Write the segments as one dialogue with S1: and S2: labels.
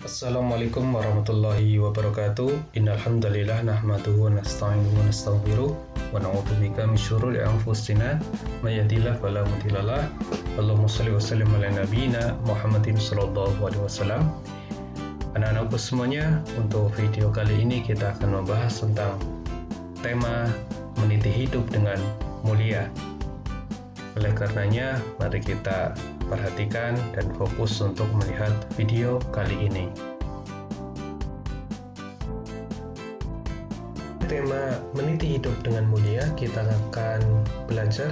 S1: Assalamualaikum warahmatullahi wabarakatuh. Innal hamdalillah nahmaduhu wa nasta'inuhu wa nastaghfiruh wa na'udzu bika min syururi anfusina may yahdihillahu fala mudhillalah. Allahumma shalli wa sallim ala nabiyyina Muhammadin sallallahu alaihi wasallam. Anak-anakku semuanya, untuk video kali ini kita akan membahas tentang tema meniti hidup dengan mulia. Oleh karenanya, mari kita perhatikan dan fokus untuk melihat video kali ini. Tema meniti hidup dengan mulia, kita akan belajar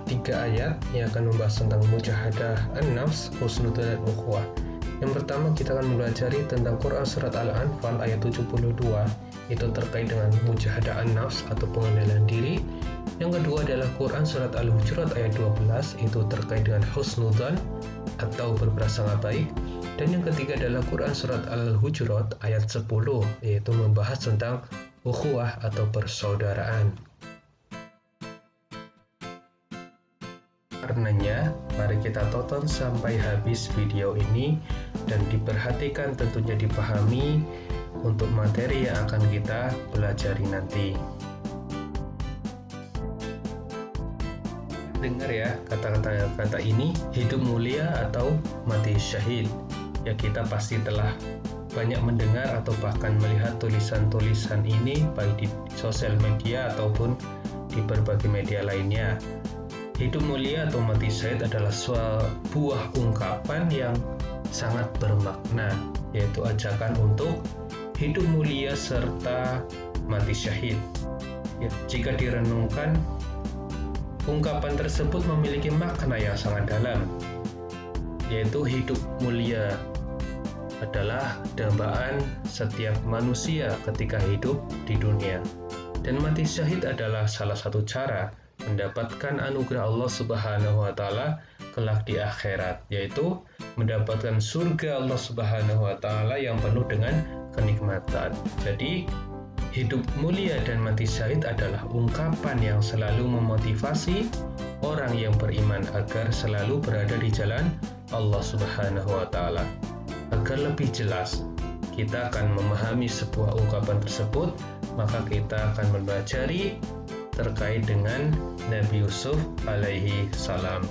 S1: 3 ayat yang akan membahas tentang mujahadah an-nafs, husnudzon dan ukhuwah. Yang pertama, kita akan mempelajari tentang Quran surat Al-Anfal ayat 72, itu terkait dengan mujahadah an-nafs atau pengendalian diri. Yang kedua adalah Quran surat Al-Hujurat ayat 12, itu terkait dengan husnudzon atau berprasangka baik. Dan yang ketiga adalah Quran surat Al-Hujurat ayat 10, yaitu membahas tentang ukhuwah atau persaudaraan. Karenanya, mari kita tonton sampai habis video ini dan diperhatikan, tentunya dipahami untuk materi yang akan kita pelajari nanti. Dengar ya kata-kata ini, hidup mulia atau mati syahid. Ya, kita pasti telah banyak mendengar atau bahkan melihat tulisan-tulisan ini baik di sosial media ataupun di berbagai media lainnya. Hidup mulia atau mati syahid adalah sebuah ungkapan yang sangat bermakna, yaitu ajakan untuk hidup mulia serta mati syahid. Ya, jika direnungkan, ungkapan tersebut memiliki makna yang sangat dalam, yaitu hidup mulia adalah dambaan setiap manusia ketika hidup di dunia. Dan mati syahid adalah salah satu cara mendapatkan anugerah Allah Subhanahu wa Ta'ala kelak di akhirat, yaitu mendapatkan surga Allah Subhanahu wa Ta'ala yang penuh dengan kenikmatan. Jadi, hidup mulia dan mati syahid adalah ungkapan yang selalu memotivasi orang yang beriman agar selalu berada di jalan Allah Subhanahu wa Ta'ala. Agar lebih jelas kita akan memahami sebuah ungkapan tersebut, maka kita akan mempelajari terkait dengan Nabi Yusuf alaihi salam.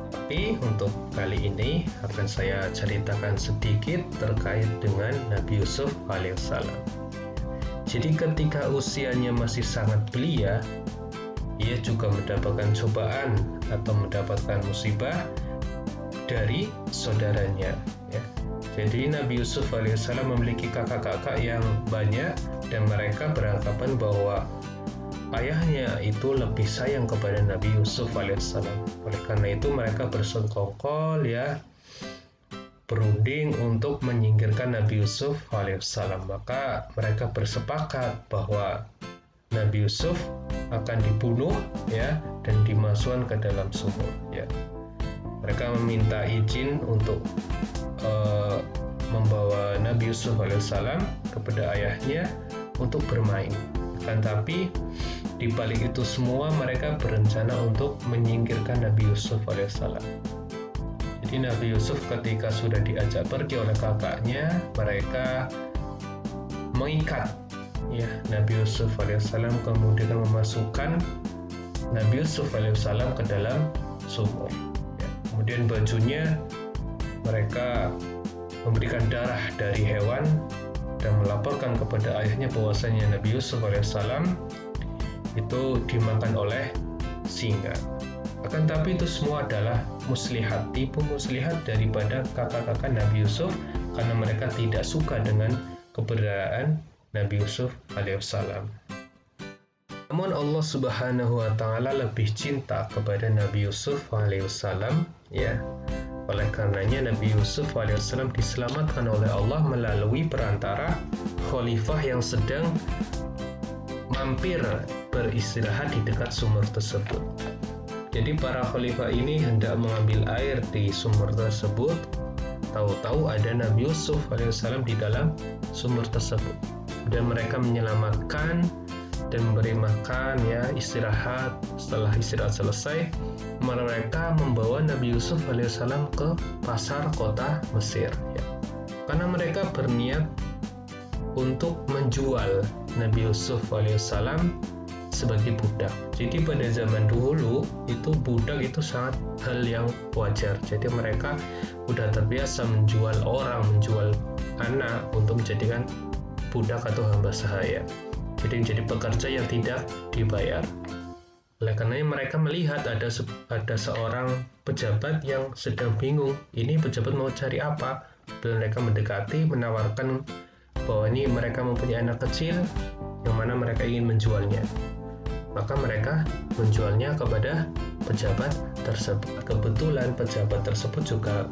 S1: Tapi untuk kali ini akan saya ceritakan sedikit terkait dengan Nabi Yusuf alaihissalam. Jadi ketika usianya masih sangat belia, ia juga mendapatkan cobaan atau mendapatkan musibah dari saudaranya. Ya. Jadi Nabi Yusuf alaihissalam memiliki kakak-kakak yang banyak dan mereka beranggapan bahwa ayahnya itu lebih sayang kepada Nabi Yusuf alaihissalam. Oleh karena itu mereka bersekongkol, ya, berunding untuk menyingkirkan Nabi Yusuf alaihissalam. Maka mereka bersepakat bahwa Nabi Yusuf akan dibunuh, ya, dan dimasukkan ke dalam sumur. Ya. Mereka meminta izin untuk membawa Nabi Yusuf alaihissalam kepada ayahnya untuk bermain. Kan tapi di balik itu semua mereka berencana untuk menyingkirkan Nabi Yusuf alaihissalam. Jadi Nabi Yusuf ketika sudah diajak pergi oleh kakaknya, mereka mengikat, ya, Nabi Yusuf alaihissalam, kemudian memasukkan Nabi Yusuf alaihissalam ke dalam sumur. Ya, kemudian bajunya mereka memberikan darah dari hewan dan melaporkan kepada ayahnya bahwasanya Nabi Yusuf alaihissalam itu dimakan oleh singa. Akan tapi itu semua adalah muslihat, tipu muslihat daripada kakak-kakak Nabi Yusuf, karena mereka tidak suka dengan keberadaan Nabi Yusuf alaihissalam. Namun Allah Subhanahu wa Ta'ala lebih cinta kepada Nabi Yusuf alaihissalam, ya. Oleh karenanya Nabi Yusuf alaihissalam diselamatkan oleh Allah melalui perantara khalifah yang sedang mampir beristirahat di dekat sumur tersebut. Jadi para khalifah ini hendak mengambil air di sumur tersebut. Tahu-tahu ada Nabi Yusuf alaihissalam di dalam sumur tersebut. Dan mereka menyelamatkan dan memberi makan, ya, istirahat. Setelah istirahat selesai, mereka membawa Nabi Yusuf alaihissalam ke pasar kota Mesir. Ya. karena mereka berniat untuk menjual Nabi Yusuf alaihissalam sebagai budak. Jadi pada zaman dulu itu budak itu sangat hal yang wajar. Jadi mereka udah terbiasa menjual orang, menjual anak untuk menjadikan budak atau hamba sahaya. Jadi menjadi pekerja yang tidak dibayar. Oleh karena mereka melihat ada seorang pejabat yang sedang bingung, ini pejabat mau cari apa? Dan mereka mendekati, menawarkan bahwa ini mereka mempunyai anak kecil yang mana mereka ingin menjualnya. Maka mereka menjualnya kepada pejabat tersebut. Kebetulan pejabat tersebut juga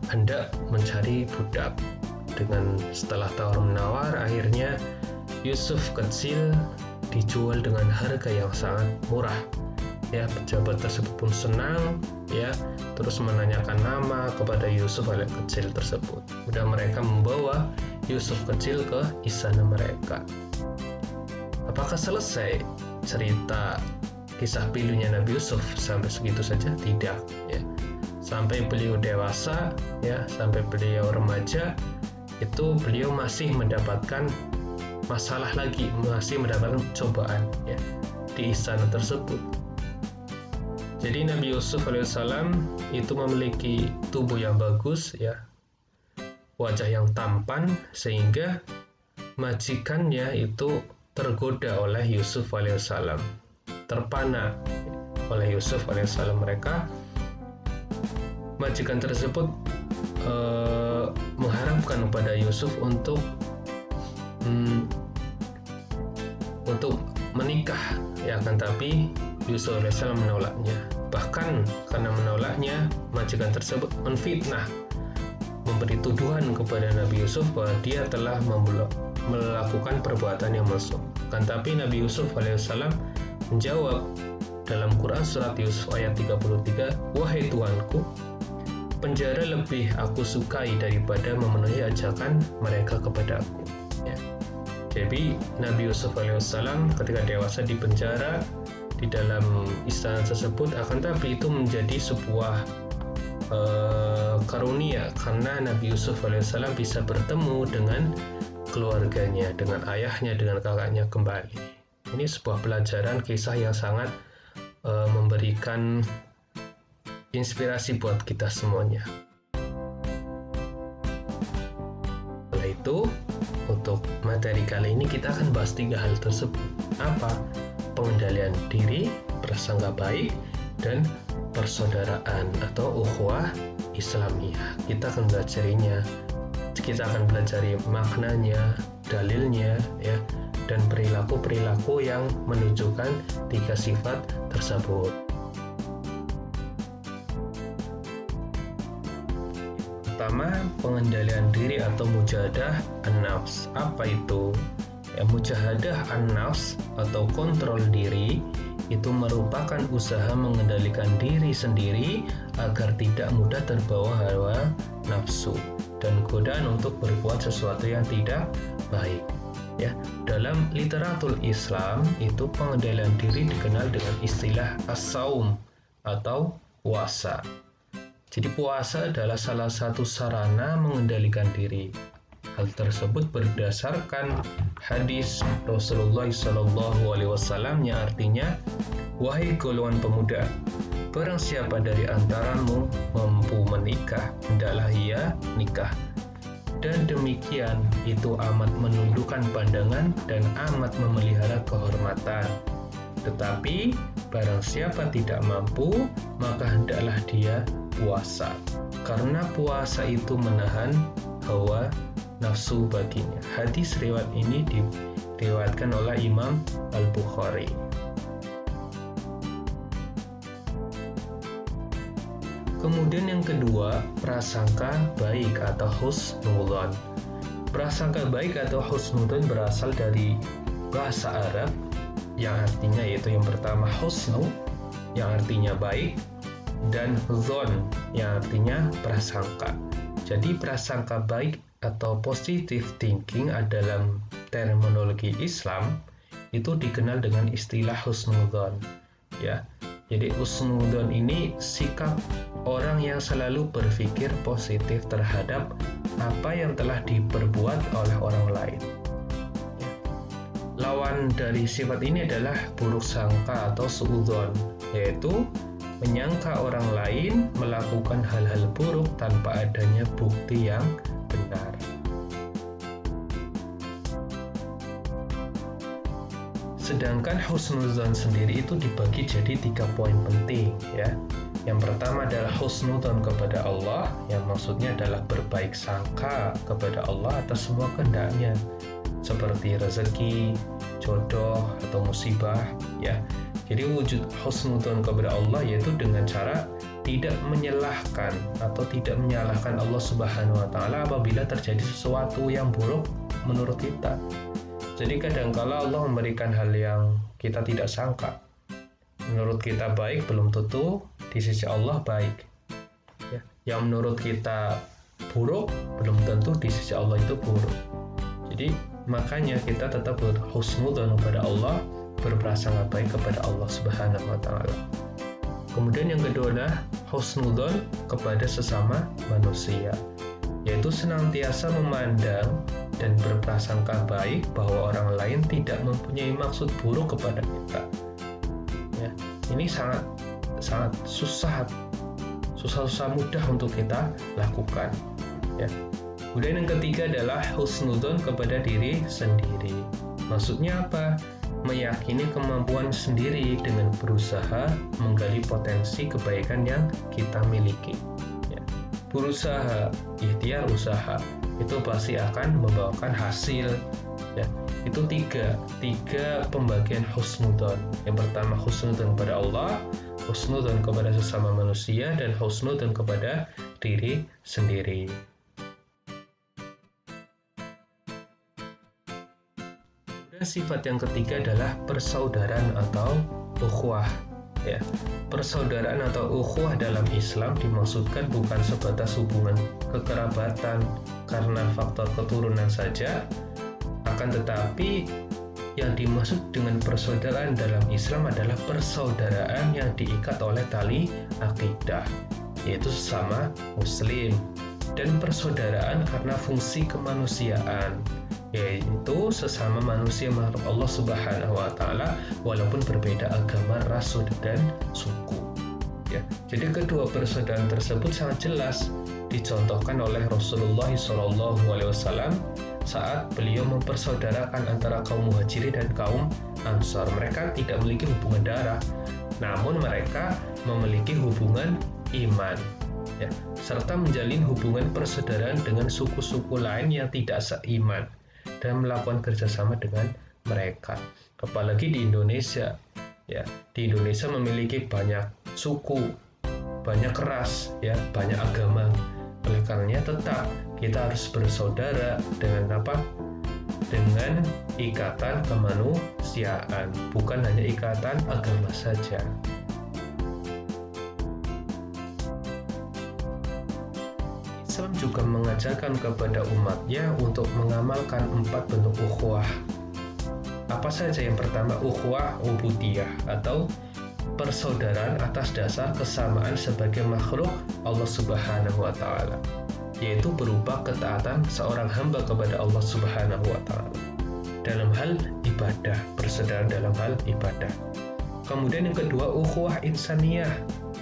S1: hendak mencari budak. Dengan setelah tawar-menawar, akhirnya Yusuf kecil dijual dengan harga yang sangat murah. Ya, pejabat tersebut pun senang, ya, terus menanyakan nama kepada Yusuf kecil tersebut. Udah mereka membawa Yusuf kecil ke istana mereka. Apakah selesai cerita kisah pilunya Nabi Yusuf sampai segitu saja? Tidak, ya. Sampai beliau dewasa, ya, sampai beliau remaja, itu beliau masih mendapatkan masalah lagi, masih mendapatkan cobaan, ya, di istana tersebut. Jadi Nabi Yusuf alaihissalam itu memiliki tubuh yang bagus, ya, wajah yang tampan, sehingga majikannya itu tergoda oleh Yusuf alaihissalam, terpana oleh Yusuf alaihissalam. Majikan tersebut mengharapkan kepada Yusuf untuk menikah, ya, akan tapi Yusuf alaihissalam menolaknya. Bahkan karena menolaknya, majikan tersebut menfitnah, memberi tuduhan kepada Nabi Yusuf bahwa dia telah melakukan perbuatan yang mesum. Akan tapi Nabi Yusuf alaihissalam menjawab dalam Quran surat Yusuf ayat 33, "Wahai Tuanku, penjara lebih aku sukai daripada memenuhi ajakan mereka kepadaku." Ya. Jadi Nabi Yusuf alaihissalam ketika dewasa di penjara di dalam istana tersebut, akan tapi itu menjadi sebuah karunia karena Nabi Yusuf alaihissalam bisa bertemu dengan keluarganya, dengan ayahnya, dengan kakaknya kembali. Ini sebuah pelajaran kisah yang sangat memberikan inspirasi buat kita semuanya. Oleh itu, untuk materi kali ini kita akan bahas 3 hal tersebut. Apa? Pengendalian diri, prasangka baik, dan persaudaraan atau ukhuwah Islamiyah. Kita akan belajarinya. Kita akan pelajari maknanya, dalilnya, ya, dan perilaku-perilaku yang menunjukkan 3 sifat tersebut. Pertama, pengendalian diri atau mujahadah an-nafs. Apa itu? Ya, mujahadah an-nafs atau kontrol diri itu merupakan usaha mengendalikan diri sendiri agar tidak mudah terbawa hawa nafsu dan godaan untuk berbuat sesuatu yang tidak baik. Ya, dalam literatur Islam itu pengendalian diri dikenal dengan istilah as-saum atau puasa. Jadi puasa adalah salah satu sarana mengendalikan diri. Hal tersebut berdasarkan hadis Rasulullah SAW yang artinya, "Wahai golongan pemuda, barang siapa dari antaramu mampu menikah, hendaklah ia nikah. Dan demikian itu amat menundukkan pandangan dan amat memelihara kehormatan. Tetapi barang siapa tidak mampu, maka hendaklah dia puasa. Karena puasa itu menahan hawa nafsu baginya." Hadis riwayat ini diriwayatkan oleh Imam Al-Bukhari. Kemudian yang kedua, prasangka baik atau husnudzon. Prasangka baik atau husnudzon berasal dari bahasa Arab yang artinya yaitu yang pertama husnu yang artinya baik dan dzon yang artinya prasangka. Jadi prasangka baik atau positive thinking dalam terminologi Islam itu dikenal dengan istilah husnudzon. Ya, Jadi husnudzon ini sikap orang yang selalu berpikir positif terhadap apa yang telah diperbuat oleh orang lain. Lawan dari sifat ini adalah buruk sangka atau suudzon, yaitu menyangka orang lain melakukan hal-hal buruk tanpa adanya bukti yang benar. Sedangkan husnudzon sendiri itu dibagi jadi 3 poin penting ya. Yang pertama adalah husnudzon kepada Allah, yang maksudnya adalah berbaik sangka kepada Allah atas semua kehendaknya, seperti rezeki, jodoh, atau musibah ya. Jadi wujud husnudzon kepada Allah yaitu dengan cara tidak menyalahkan atau tidak menyalahkan Allah Subhanahu wa taala apabila terjadi sesuatu yang buruk menurut kita. Jadi kadangkala Allah memberikan hal yang kita tidak sangka. Menurut kita baik, belum tentu di sisi Allah baik. Ya. Yang menurut kita buruk, belum tentu di sisi Allah itu buruk. Jadi makanya kita tetap berhusnudzon kepada Allah, berprasangka baik kepada Allah Subhanahu wa taala. Kemudian yang kedua adalah husnudzon kepada sesama manusia, yaitu senantiasa memandang dan berprasangka baik bahwa orang lain tidak mempunyai maksud buruk kepada kita. Ya, ini sangat susah mudah untuk kita lakukan. Ya. Kemudian yang ketiga adalah husnudzon kepada diri sendiri. Maksudnya apa? Meyakini kemampuan sendiri dengan berusaha menggali potensi kebaikan yang kita miliki. Ya. Berusaha, ikhtiar usaha, itu pasti akan membawakan hasil. Ya. Itu tiga pembagian husnudzon. Yang pertama husnudzon kepada Allah, husnudzon kepada sesama manusia, dan husnudzon kepada diri sendiri. Sifat yang ketiga adalah persaudaraan atau ukhuwah. Ya, persaudaraan atau ukhuwah dalam Islam dimaksudkan bukan sebatas hubungan kekerabatan karena faktor keturunan saja, akan tetapi yang dimaksud dengan persaudaraan dalam Islam adalah persaudaraan yang diikat oleh tali akidah, yaitu sesama Muslim, dan persaudaraan karena fungsi kemanusiaan, yaitu sesama manusia makhluk Allah Subhanahu wa taala walaupun berbeda agama, ras, dan suku. Ya, jadi kedua persaudaraan tersebut sangat jelas dicontohkan oleh Rasulullah SAW saat beliau mempersaudarakan antara kaum Muhajirin dan kaum Ansar. Mereka tidak memiliki hubungan darah, namun mereka memiliki hubungan iman. Ya, serta menjalin hubungan persaudaraan dengan suku-suku lain yang tidak seiman dan melakukan kerjasama dengan mereka. Apalagi di Indonesia, ya, di Indonesia memiliki banyak suku, banyak ras, ya, banyak agama. Oleh karenanya tetap kita harus bersaudara dengan apa? Dengan ikatan kemanusiaan, bukan hanya ikatan agama saja. Islam juga mengajarkan kepada umatnya untuk mengamalkan 4 bentuk ukhuwah. Apa saja? Yang pertama, ukhuwah ubudiyah atau persaudaraan atas dasar kesamaan sebagai makhluk Allah Subhanahu wa taala, yaitu berupa ketaatan seorang hamba kepada Allah Subhanahu wa taala dalam hal ibadah, persaudaraan dalam hal ibadah. Kemudian yang kedua, ukhuwah insaniyah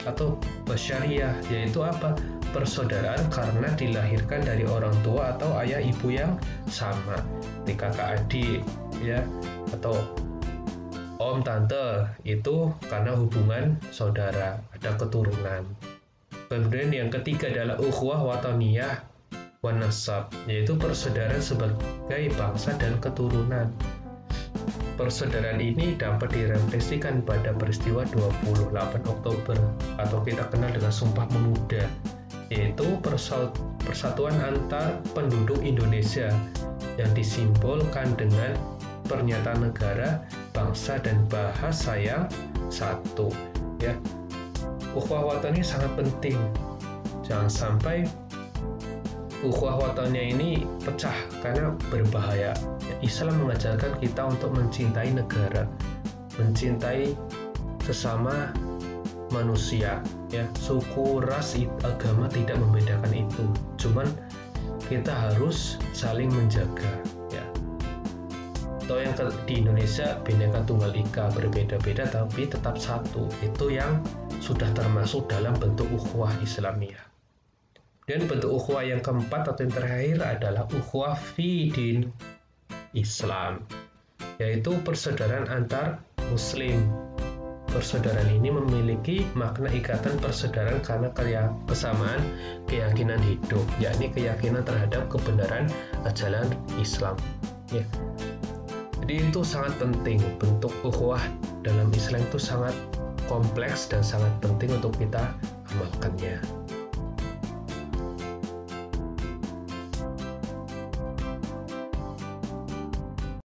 S1: atau basyariyah, yaitu apa? Persaudaraan karena dilahirkan dari orang tua atau ayah ibu yang sama, seperti kakak adik, ya, atau om tante, itu karena hubungan saudara, ada keturunan. Kemudian yang ketiga adalah ukhuwah wataniyah wa nasab, yaitu persaudaraan sebagai bangsa dan keturunan. Persaudaraan ini dapat direfleksikan pada peristiwa 28 Oktober atau kita kenal dengan Sumpah Pemuda, yaitu persatuan antar penduduk Indonesia yang disimbolkan dengan pernyataan negara, bangsa, dan bahasa yang satu. Ya, ukhuwah watani sangat penting. Jangan sampai ukhuwah watannya ini pecah karena berbahaya. Islam mengajarkan kita untuk mencintai negara, mencintai sesama manusia, ya. Suku, ras, agama tidak membedakan itu. Cuman kita harus saling menjaga, ya. Atau yang di Indonesia Bhinneka Tunggal Ika, berbeda-beda tapi tetap satu. Itu yang sudah termasuk dalam bentuk ukhuwah Islamiyah. Dan bentuk ukhuwah yang keempat atau yang terakhir adalah ukhuwah fi din Islam, yaitu persaudaraan antar muslim. Persaudaraan ini memiliki makna ikatan persaudaraan karena kesamaan keyakinan hidup, yakni keyakinan terhadap kebenaran ajaran Islam, ya. Jadi itu sangat penting. Bentuk ukhuwah dalam Islam itu sangat kompleks dan sangat penting untuk kita amalkannya.